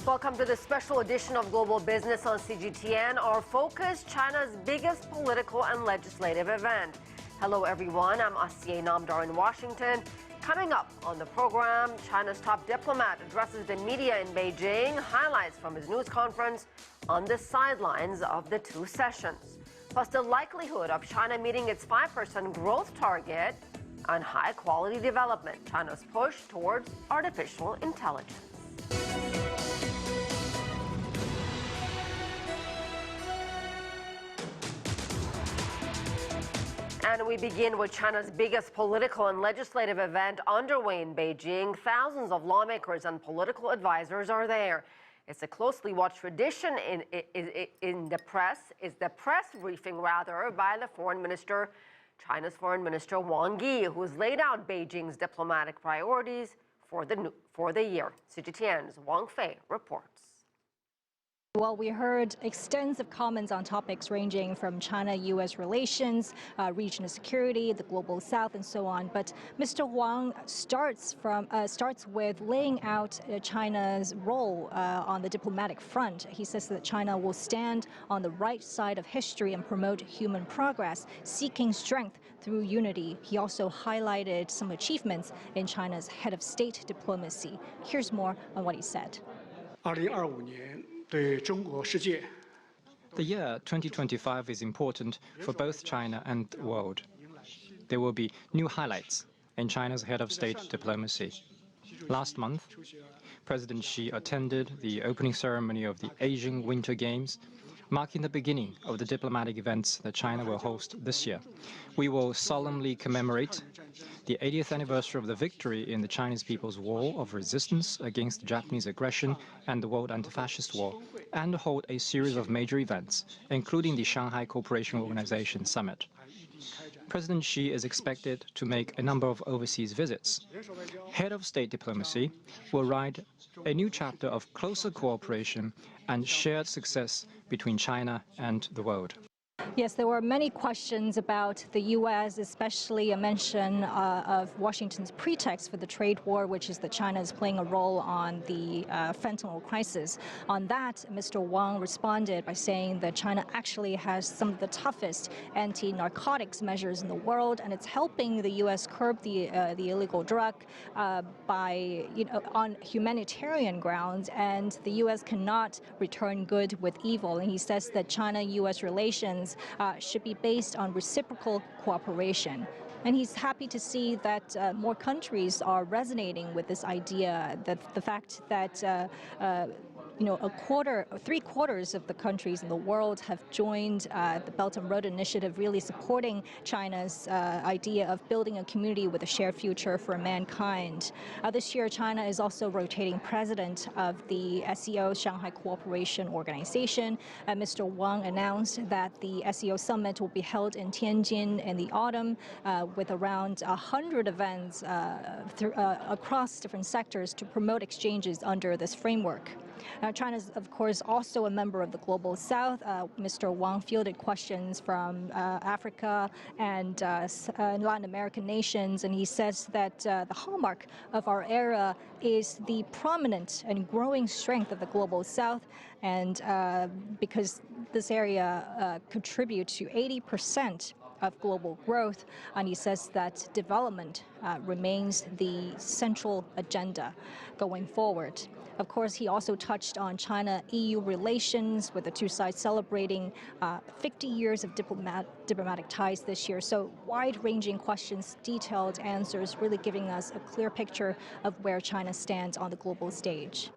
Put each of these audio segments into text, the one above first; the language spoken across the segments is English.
Welcome to the special edition of Global Business on CGTN. Our focus, China's biggest political and legislative event. Hello, everyone. I'm Asiye Namdar in Washington. Coming up on the program, China's top diplomat addresses the media in Beijing, highlights from his news conference on the sidelines of the two sessions. Plus, the likelihood of China meeting its 5% growth target and high-quality development, China's push towards artificial intelligence. And we begin with China's biggest political and legislative event underway in Beijing. Thousands of lawmakers and political advisors are there. It's a closely watched tradition in the press. It's the press briefing, rather, by the foreign minister, China's foreign minister Wang Yi, who's laid out Beijing's diplomatic priorities for the year. CGTN's Wang Fei reports. Well, we heard extensive comments on topics ranging from China-U.S. relations, regional security, the global south, and so on. But Mr. Wang starts with laying out China's role on the diplomatic front. He says that China will stand on the right side of history and promote human progress, seeking strength through unity. He also highlighted some achievements in China's head of state diplomacy. Here's more on what he said. The year 2025 is important for both China and the world. There will be new highlights in China's head of state diplomacy. Last month, President Xi attended the opening ceremony of the Asian Winter Games, marking the beginning of the diplomatic events that China will host this year. We will solemnly commemorate the 80th anniversary of the victory in the Chinese People's War of resistance against Japanese aggression and the World Anti-Fascist War, and hold a series of major events, including the Shanghai Cooperation Organization Summit. President Xi is expected to make a number of overseas visits. Head of state diplomacy will write a new chapter of closer cooperation and shared success between China and the world. Yes, there were many questions about the U.S., especially a mention of Washington's pretext for the trade war, which is that China is playing a role on the fentanyl crisis. On that, Mr. Wang responded by saying that China actually has some of the toughest anti-narcotics measures in the world, and it's helping the U.S. curb the illegal drug on humanitarian grounds, and the U.S. cannot return good with evil. And he says that China-U.S. relations should be based on reciprocal cooperation. And he's happy to see that more countries are resonating with this idea, that the fact that three-quarters of the countries in the world have joined the Belt and Road Initiative, really supporting China's idea of building a community with a shared future for mankind. This year, China is also rotating president of the SCO, Shanghai Cooperation Organization. Mr. Wang announced that the SCO summit will be held in Tianjin in the autumn, with around 100 events across different sectors to promote exchanges under this framework. China is, of course, also a member of the Global South. Mr. Wang fielded questions from Africa and Latin American nations, and he says that the hallmark of our era is the prominent and growing strength of the Global South, and because this area contributes to 80% of global growth, and he says that development remains the central agenda going forward. Of course, he also touched on China-EU relations, with the two sides celebrating 50 years of diplomatic ties this year. So wide-ranging questions, detailed answers, really giving us a clear picture of where China stands on the global stage.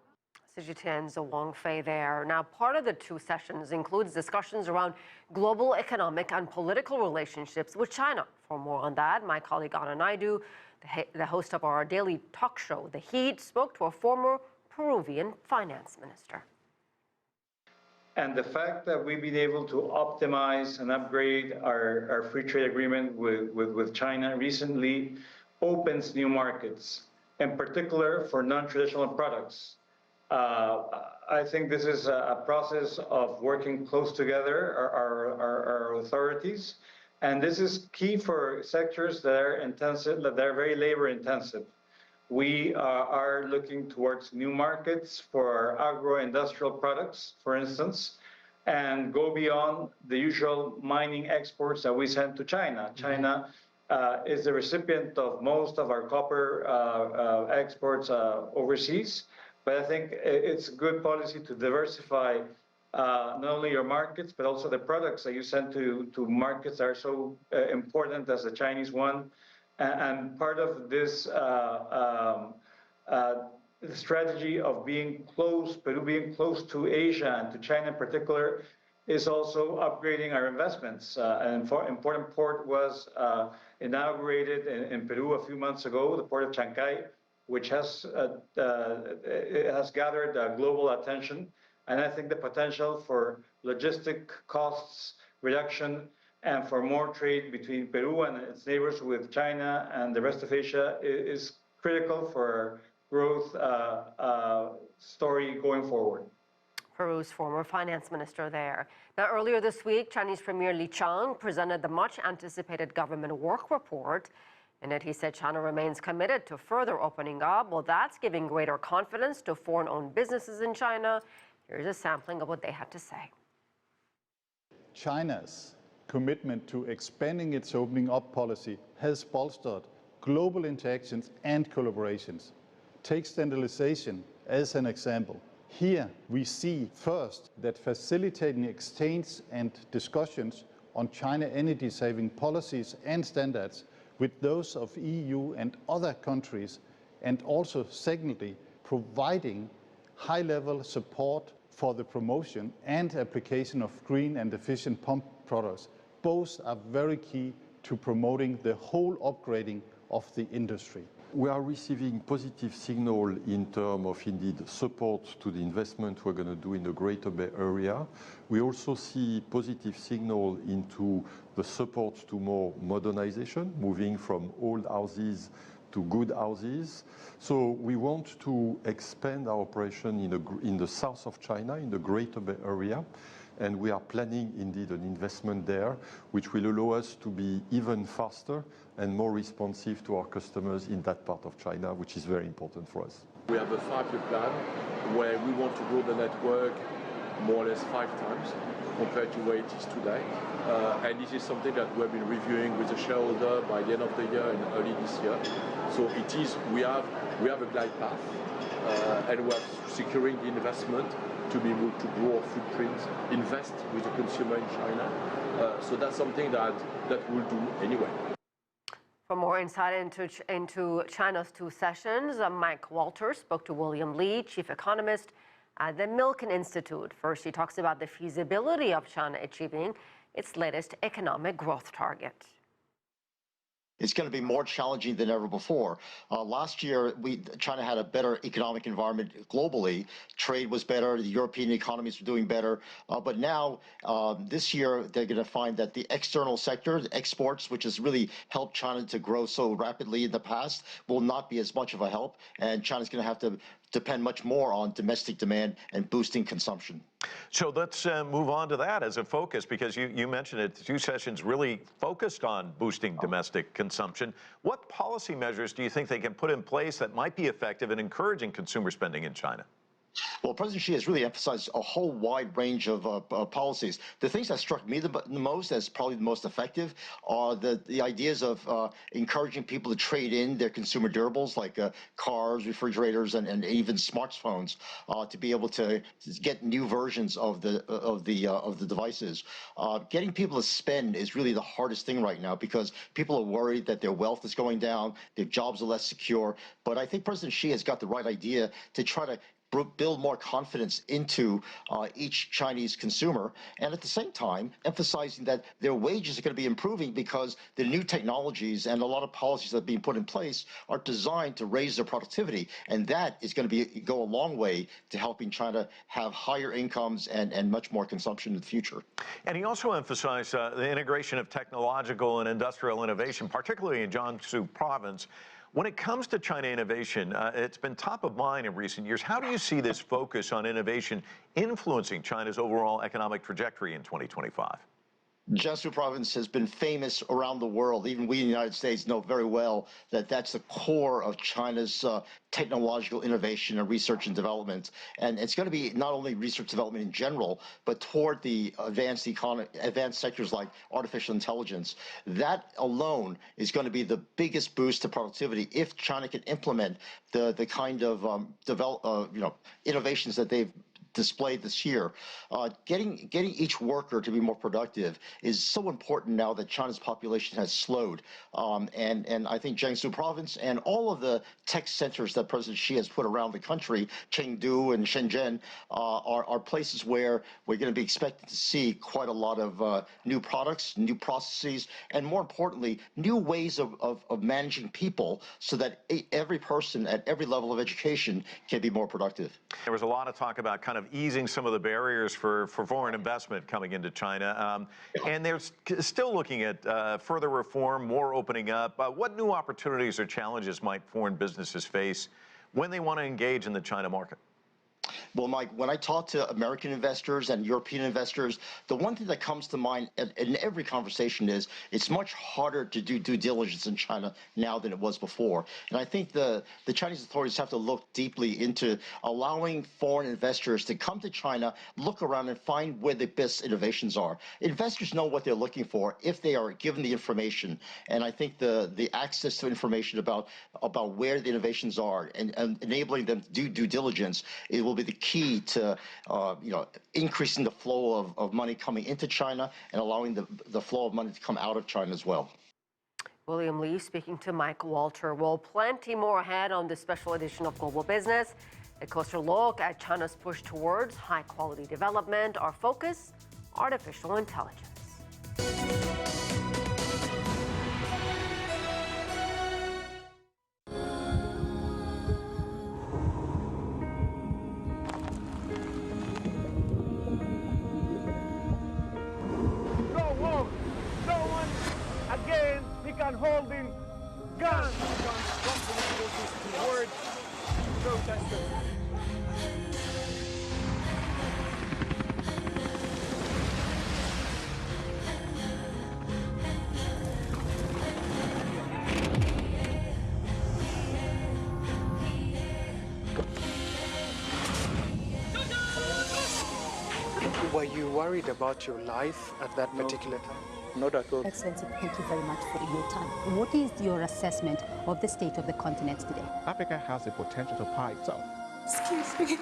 CGTN's Wang Fei there. Now, part of the two sessions includes discussions around global economic and political relationships with China. For more on that, my colleague Anna Naidu, the host of our daily talk show, The Heat, spoke to a former Peruvian finance minister. And the fact that we've been able to optimize and upgrade our free trade agreement with China recently opens new markets, in particular for non-traditional products. I think this is a process of working close together, our authorities, and this is key for sectors that are intensive, that are very labor intensive. we are looking towards new markets for our agro-industrial products, for instance, and go beyond the usual mining exports that we send to China. China is the recipient of most of our copper exports overseas, but I think it's good policy to diversify not only your markets, but also the products that you send to markets that are so important as the Chinese one. And part of this the strategy of being close, Peru being close to Asia and to China in particular, is also upgrading our investments. An important port was inaugurated in Peru a few months ago, the port of Chancay, which has gathered global attention. And I think the potential for logistic costs reduction and for more trade between Peru and its neighbors with China and the rest of Asia is critical for our growth story going forward. Peru's former finance minister there. Now, earlier this week, Chinese Premier Li Qiang presented the much-anticipated government work report. In it, he said China remains committed to further opening up. Well, that's giving greater confidence to foreign-owned businesses in China. Here's a sampling of what they had to say. China's commitment to expanding its opening up policy has bolstered global interactions and collaborations. Take standardization as an example. Here we see first that facilitating exchange and discussions on China energy-saving policies and standards with those of EU and other countries, and also secondly, providing high-level support for the promotion and application of green and efficient pump products. Both are very key to promoting the whole upgrading of the industry. We are receiving positive signal in terms of indeed support to the investment we're going to do in the Greater Bay Area. We also see positive signal into the support to more modernization, moving from old houses to good houses. So we want to expand our operation in the south of China, in the Greater Bay Area. And we are planning indeed an investment there, which will allow us to be even faster and more responsive to our customers in that part of China, which is very important for us. We have a 5-year plan where we want to grow the network more or less 5 times compared to where it is today. And this is something that we've been reviewing with the shareholder by the end of the year and early this year. So it is, we have a glide path and we are securing the investment to be able to grow our footprint, invest with the consumer in China. So that's something that we'll do anyway. For more insight into China's 2 sessions, Mike Walters spoke to William Lee, chief economist at the Milken Institute. First, he talks about the feasibility of China achieving its latest economic growth target. It's going to be more challenging than ever before. Last year, China had a better economic environment globally. Trade was better. The European economies were doing better. But now, this year, they're going to find that the external sector, exports, which has really helped China to grow so rapidly in the past, will not be as much of a help. And China's going to have to depend much more on domestic demand and boosting consumption. So let's move on to that as a focus, because you mentioned it, 2 sessions really focused on boosting domestic consumption. What policy measures do you think they can put in place that might be effective in encouraging consumer spending in China? Well, President Xi has really emphasized a whole wide range of policies. The things that struck me the most as probably the most effective are the ideas of encouraging people to trade in their consumer durables like cars, refrigerators, and even smartphones to be able to get new versions of the devices. Getting people to spend is really the hardest thing right now because people are worried that their wealth is going down, their jobs are less secure. But I think President Xi has got the right idea to try to build more confidence into each Chinese consumer, and at the same time emphasizing that their wages are going to be improving because the new technologies and a lot of policies that are being put in place are designed to raise their productivity, and that is going to go a long way to helping China have higher incomes and much more consumption in the future. And he also emphasized the integration of technological and industrial innovation, particularly in Jiangsu province. When it comes to China innovation, it's been top of mind in recent years. How do you see this focus on innovation influencing China's overall economic trajectory in 2025? Jiangsu province has been famous around the world. Even we in the United States know very well that that's the core of China's technological innovation and research and development. And it's going to be not only research development in general, but toward the advanced sectors like artificial intelligence. That alone is going to be the biggest boost to productivity if China can implement the kind of innovations that they've displayed this year. Getting each worker to be more productive is so important now that China's population has slowed. And I think Jiangsu province and all of the tech centers that President Xi has put around the country, Chengdu and Shenzhen, are places where we're going to be expected to see quite a lot of new products, new processes, and more importantly, new ways of managing people so that every person at every level of education can be more productive. There was a lot of talk about kind of easing some of the barriers for foreign investment coming into China. And they're still looking at further reform, more opening up. What new opportunities or challenges might foreign businesses face when they want to engage in the China market? Well, Mike, when I talk to American investors and European investors, the one thing that comes to mind in every conversation is it's much harder to do due diligence in China now than it was before. And I think the Chinese authorities have to look deeply into allowing foreign investors to come to China, look around and find where the best innovations are. Investors know what they're looking for if they are given the information. And I think the access to information about where the innovations are and enabling them to do due diligence, it will be the key to increasing the flow of money coming into China and allowing the flow of money to come out of China as well. William Lee speaking to Mike Walter. Well, plenty more ahead on this special edition of Global Business. A closer look at China's push towards high-quality development. Our focus, artificial intelligence. Holding guns towards protesters. Were you worried about your life at that particular time? Not at all. Excellency, thank you very much for your time. What is your assessment of the state of the continent today? Africa has the potential to power itself. Excuse me.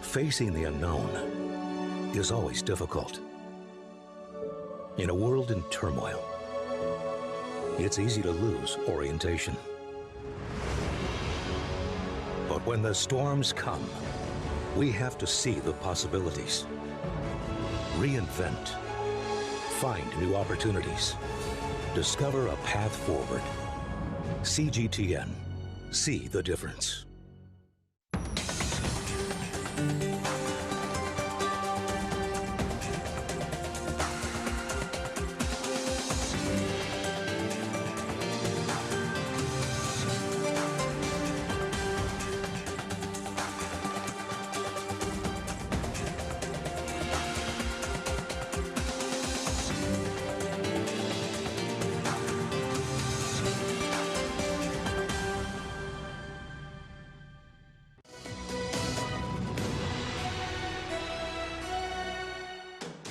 Facing the unknown is always difficult. In a world in turmoil, it's easy to lose orientation. But when the storms come, we have to see the possibilities, reinvent, find new opportunities, discover a path forward. CGTN, see the difference.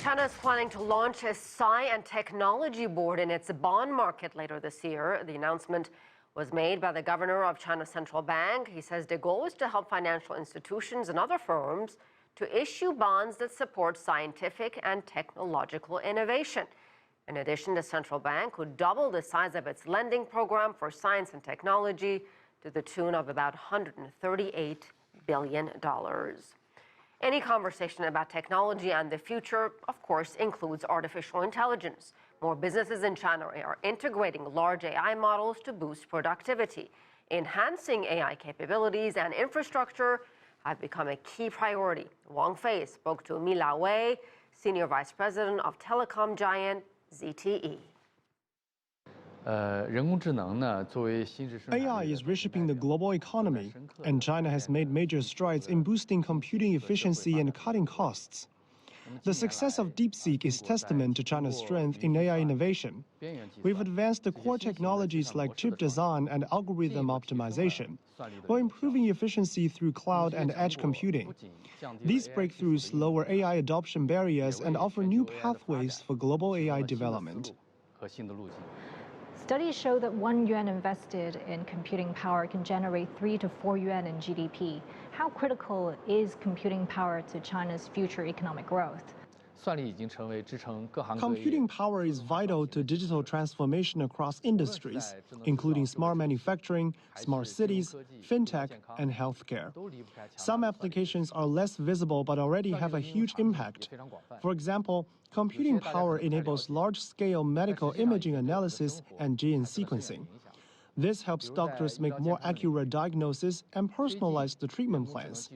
China is planning to launch a Sci and Technology Board in its bond market later this year. The announcement was made by the governor of China's central bank. He says the goal is to help financial institutions and other firms to issue bonds that support scientific and technological innovation. In addition, the central bank would double the size of its lending program for science and technology to the tune of about $138 billion. Any conversation about technology and the future, of course, includes artificial intelligence. More businesses in China are integrating large AI models to boost productivity. Enhancing AI capabilities and infrastructure have become a key priority. Wang Fei spoke to Mila Wei, Senior Vice President of telecom giant ZTE. AI is reshaping the global economy, and China has made major strides in boosting computing efficiency and cutting costs. The success of DeepSeek is testament to China's strength in AI innovation. We've advanced the core technologies like chip design and algorithm optimization, while improving efficiency through cloud and edge computing. These breakthroughs lower AI adoption barriers and offer new pathways for global AI development. Studies show that 1 yuan invested in computing power can generate 3 to 4 yuan in GDP. How critical is computing power to China's future economic growth? Computing power is vital to digital transformation across industries, including smart manufacturing, smart cities, fintech, and healthcare. Some applications are less visible but already have a huge impact. For example, computing power enables large-scale medical imaging analysis and gene sequencing. This helps doctors make more accurate diagnoses and personalize the treatment plans.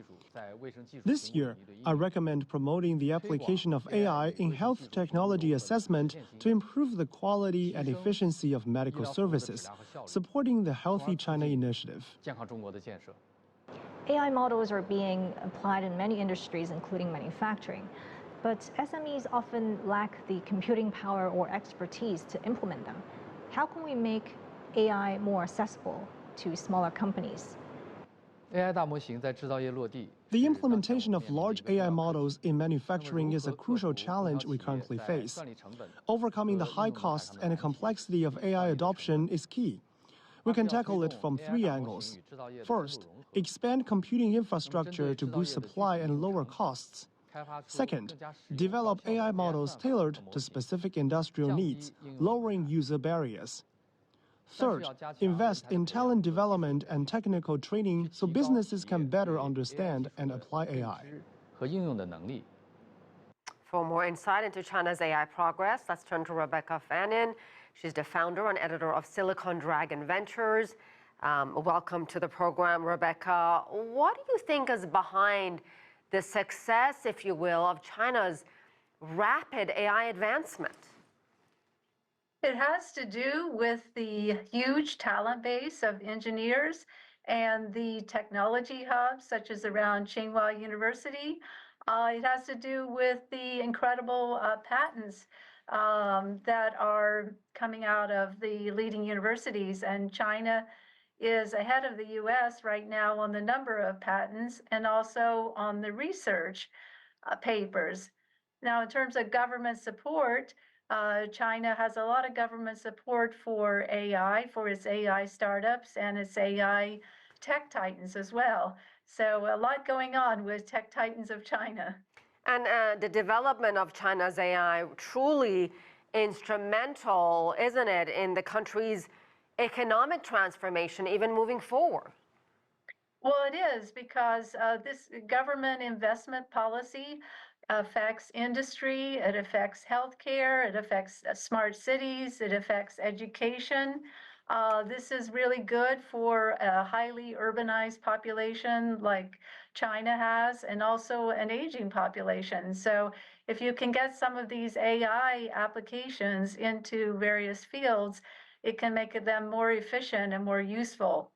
This year, I recommend promoting the application of AI in health technology assessment to improve the quality and efficiency of medical services, supporting the Healthy China initiative. AI models are being applied in many industries, including manufacturing. But SMEs often lack the computing power or expertise to implement them. How can we make AI more accessible to smaller companies? The implementation of large AI models in manufacturing is a crucial challenge we currently face. Overcoming the high costs and complexity of AI adoption is key. We can tackle it from 3 angles. First, expand computing infrastructure to boost supply and lower costs. Second, develop AI models tailored to specific industrial needs, lowering user barriers. Third, invest in talent development and technical training so businesses can better understand and apply AI. For more insight into China's AI progress, let's turn to Rebecca Fannin. She's the founder and editor of Silicon Dragon Ventures. Welcome to the program, Rebecca. What do you think is behind the success, if you will, of China's rapid AI advancement? It has to do with the huge talent base of engineers and the technology hubs, such as around Tsinghua University. It has to do with the incredible patents that are coming out of the leading universities. And China is ahead of the US right now on the number of patents and also on the research papers. Now, in terms of government support, China has a lot of government support for AI, for its AI startups and its AI tech titans as well. So a lot going on with tech titans of China. And the development of China's AI truly instrumental, isn't it, in the country's economic transformation, even moving forward? Well, it is, because this government investment policy affects industry, it affects healthcare, it affects smart cities, it affects education. This is really good for a highly urbanized population like China has, and also an aging population. So if you can get some of these AI applications into various fields, it can make them more efficient and more useful.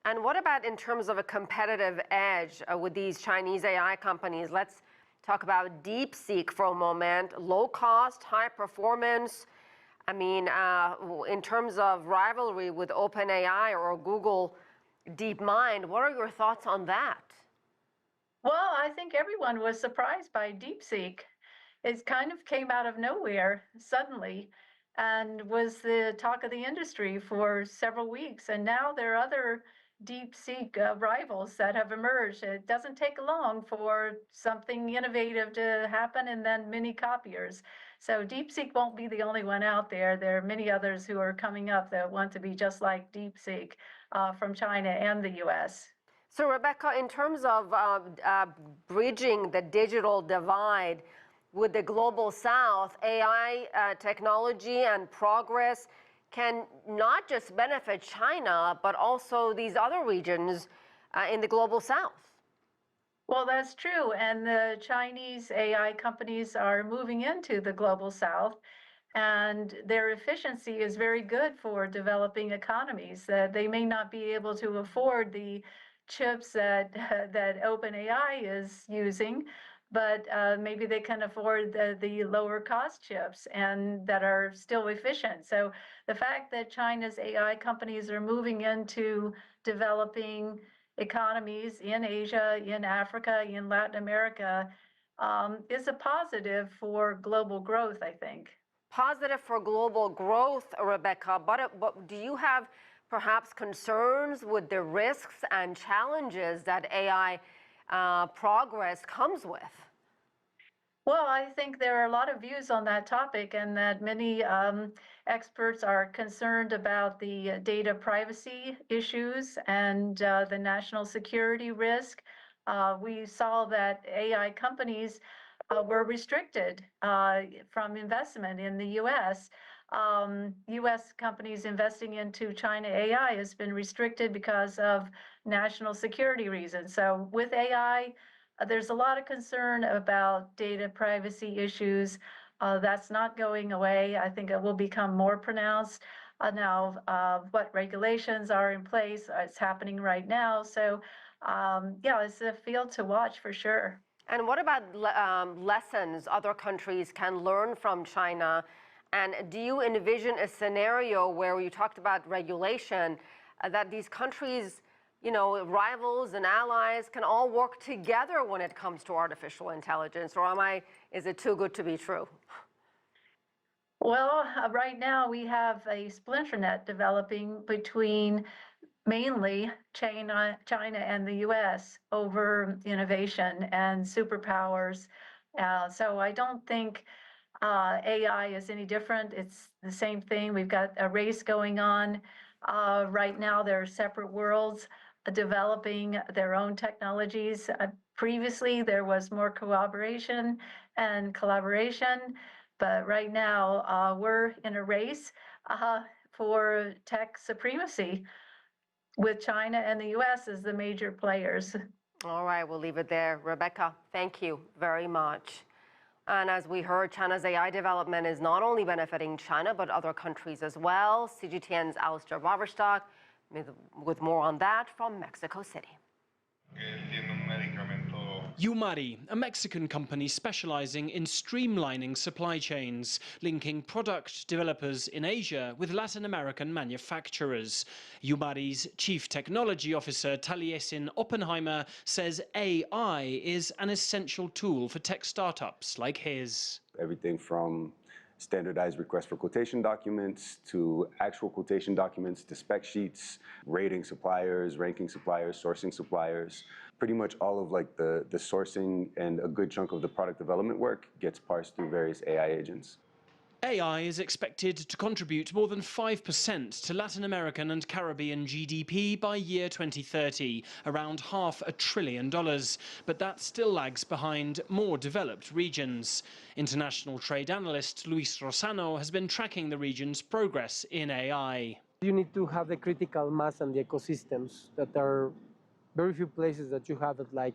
And what about in terms of a competitive edge with these Chinese AI companies? Let's talk about DeepSeek for a moment. Low cost, high performance. I mean, in terms of rivalry with OpenAI or Google DeepMind, what are your thoughts on that? Well, I think everyone was surprised by DeepSeek. It kind of came out of nowhere suddenly and was the talk of the industry for several weeks. And now there are other DeepSeek rivals that have emerged. It doesn't take long for something innovative to happen and then many copiers. So DeepSeek won't be the only one out there. There are many others who are coming up that want to be just like DeepSeek from China and the US. So Rebecca, in terms of bridging the digital divide with the global South, AI technology and progress can not just benefit China, but also these other regions in the global south. Well, that's true. And the Chinese AI companies are moving into the global south, and their efficiency is very good for developing economies. They may not be able to afford the chips that OpenAI is using, but maybe they can afford the lower cost chips and that are still efficient. So the fact that China's AI companies are moving into developing economies in Asia, in Africa, in Latin America is a positive for global growth, I think. Positive for global growth, Rebecca, but do you have perhaps concerns with the risks and challenges that AI progress comes with? Well, I think there are a lot of views on that topic, and that many experts are concerned about the data privacy issues and the national security risk. We saw that AI companies were restricted from investment in the U.S. U.S. companies investing into China AI has been restricted because of national security reasons. So with AI, there's a lot of concern about data privacy issues. That's not going away. I think it will become more pronounced now. What regulations are in place, it's happening right now. So yeah, it's a field to watch for sure. And what about lessons other countries can learn from China? And do you envision a scenario where you talked about regulation, that these countries, you know, rivals and allies can all work together when it comes to artificial intelligence? Or is it too good to be true? Well, right now we have a splinter net developing between mainly China and the U.S. over innovation and superpowers. So I don't think AI is any different. It's the same thing. We've got a race going on. Right now, there are separate worlds developing their own technologies. Previously, there was more cooperation and collaboration, but right now we're in a race for tech supremacy, with China and the U.S. as the major players. All right, we'll leave it there. Rebecca, thank you very much. And as we heard, China's AI development is not only benefiting China, but other countries as well. CGTN's Alistair Boverstock with more on that from Mexico City. Umari, a Mexican company specializing in streamlining supply chains, linking product developers in Asia with Latin American manufacturers. Umari's chief technology officer, Taliesin Oppenheimer, says AI is an essential tool for tech startups like his. Everything from standardized request for quotation documents to actual quotation documents to spec sheets, rating suppliers, ranking suppliers, sourcing suppliers. Pretty much all of like the sourcing and a good chunk of the product development work gets parsed through various AI agents. AI is expected to contribute more than 5% to Latin American and Caribbean GDP by year 2030, around $500 billion. But that still lags behind more developed regions. International trade analyst Luis Rosano has been tracking the region's progress in AI. You need to have the critical mass and the ecosystems that are very few places that you have it, like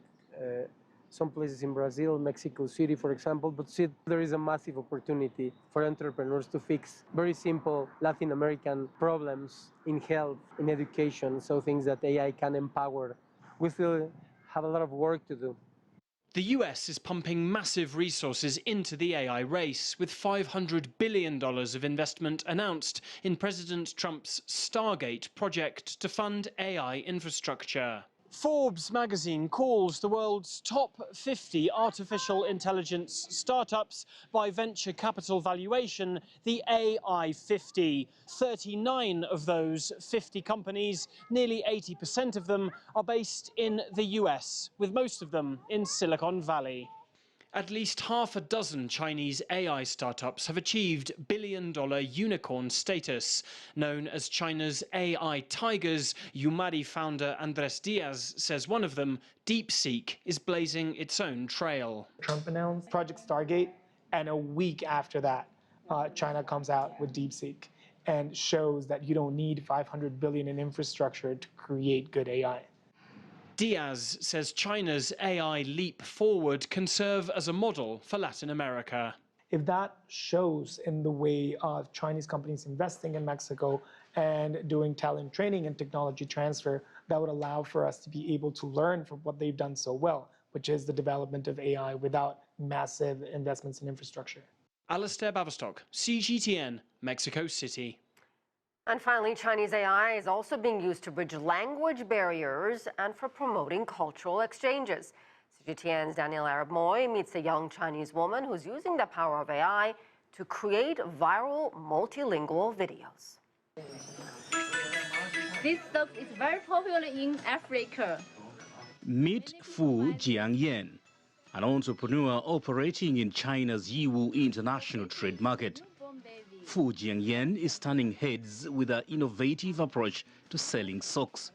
some places in Brazil, Mexico City, for example, but see, there is a massive opportunity for entrepreneurs to fix very simple Latin American problems in health, in education, so things that AI can empower. We still have a lot of work to do. The US is pumping massive resources into the AI race, with $500 billion of investment announced in President Trump's Stargate project to fund AI infrastructure. Forbes magazine calls the world's top 50 artificial intelligence startups by venture capital valuation the AI 50. 39 of those 50 companies, nearly 80% of them, are based in the US, with most of them in Silicon Valley. At least half a dozen Chinese AI startups have achieved billion-dollar unicorn status. Known as China's AI tigers, Umari founder Andres Diaz says one of them, DeepSeek, is blazing its own trail. Trump announced Project Stargate, and a week after that, China comes out with DeepSeek. and shows that you don't need 500 billion in infrastructure to create good AI. Diaz says China's AI leap forward can serve as a model for Latin America. If that shows in the way of Chinese companies investing in Mexico and doing talent training and technology transfer, that would allow for us to be able to learn from what they've done so well, which is the development of AI without massive investments in infrastructure. Alistair Baverstock, CGTN, Mexico City. And finally, Chinese AI is also being used to bridge language barriers and for promoting cultural exchanges. CGTN's Daniel Arab Moy meets a young Chinese woman who's using the power of AI to create viral multilingual videos. This socks is very popular in Africa. Meet Fu Jiangyan, an entrepreneur operating in China's Yiwu International Trade Market. Fu Jiangyan is turning heads with her innovative approach to selling socks.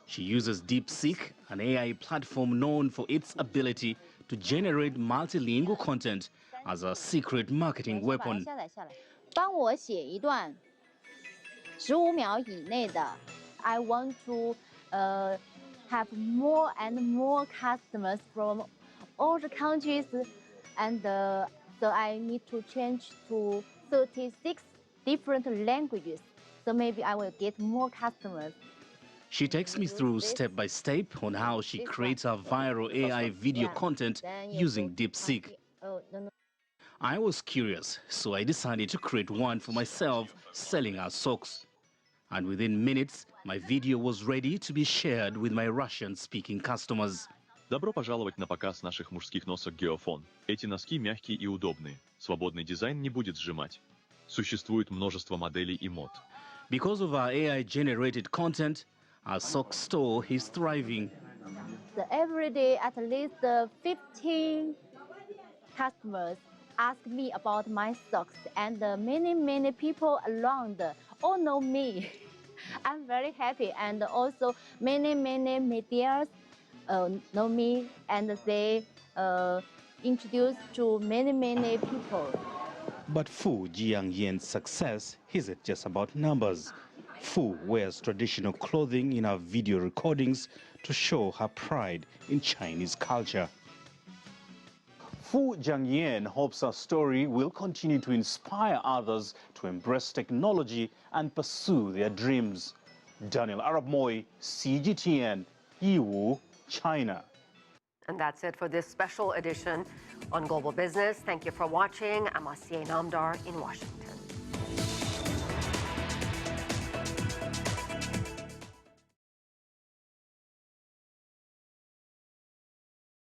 She uses DeepSeek, an AI platform known for its ability to generate multilingual content, as a secret marketing weapon. 帮我写一段15秒以内的 I want to have more and more customers from all the countries, and so I need to change to 36 different languages. So maybe I will get more customers. She takes me through step by step on how she creates her viral AI video content using DeepSeek. I was curious, so I decided to create one for myself selling her socks. And within minutes, my video was ready to be shared with my Russian-speaking customers. Добро пожаловать на показ наших мужских носок Geofon. Эти носки мягкие и удобные. Свободный дизайн не будет сжимать. Существует множество моделей и мод. Because of our AI-generated content, our sock store is thriving. So every day, at least 15 customers ask me about my socks, and many people around all know me. I'm very happy, and also many medias know me, and they introduce to many people. But Fu Jiangyan's success isn't just about numbers. Fu wears traditional clothing in her video recordings to show her pride in Chinese culture. Fu Jiangyan hopes her story will continue to inspire others to embrace technology and pursue their dreams. Daniel Arab Moy, CGTN, Yiwu, China. And that's it for this special edition on Global Business. Thank you for watching. I'm Asiye Namdar in Washington.